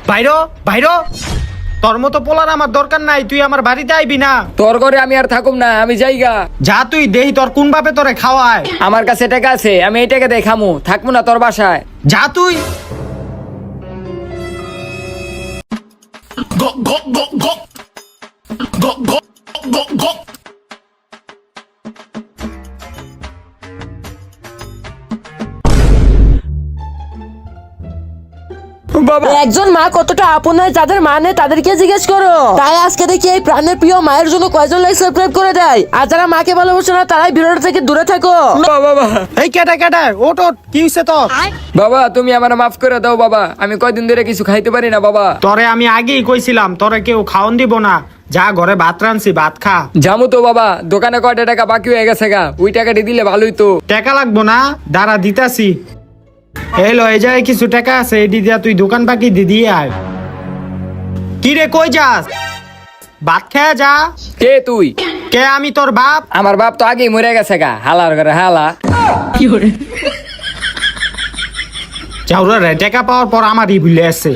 বাইরো বাইরো, তোর মতো পোলার আমার দরকার নাই, তুই আমার বাড়িতে আইবি না। তোর ঘরে আমি আর থাকুম না, আমি যাইগা। যা তুই, দেহি তোর কোন বাপে তোরে খাওয়ায়। আমার কাছে টাকা আছে, আমি এই টাকা দিয়ে খামু, থাকবো না তোর বাসায়। যা তুই। বাবা, একজন মা কতটা আপন হয় যাদের মা নেই তাদেরকে জিজ্ঞেস করো। তাই আজকে দেখি এই প্রাণের প্রিয় মায়ের জন্য কয়জন লাইক সাবস্ক্রাইব করে দেয়, আর যারা মাকে ভালোবাসে না তারাই ভিডিওটা থেকে দূরে থাকো। বাবা, এই কেটে কেটে ওট ওট, কি হইছে তোর? বাবা তুমি আমার মাফ করে দাও বাবা, আমি কয়দিন ধরে কিছু খাইতে পারি না বাবা। তোরে আমি আগেই কইছিলাম তোরে কেউ খাওন দিব না, যা ঘরে ভাত রানছি ভাত খা। জামু তো বাবা, দোকানে কয়টা টাকা বাকি হয়ে গেছে গা, ওই টাকাটি দিলে ভালোই তো। টাকা লাগবো না, দাঁড়া দিতাছি। এলো এই জায়গায় কিছু টাকা আছে, এটি দিয়া তুই দোকান পাকি দিয়ে আয়। কি রে কই যাস? ভাত খেয়ে যা। কে তুই? কে? আমি তোর বাপ। আমার বাপ তো আগেই মরে গেছে গা, হালার ঘরে হালা। চাউরা রে টাকা পাওয়ার পর আমারই ভুলে আছে।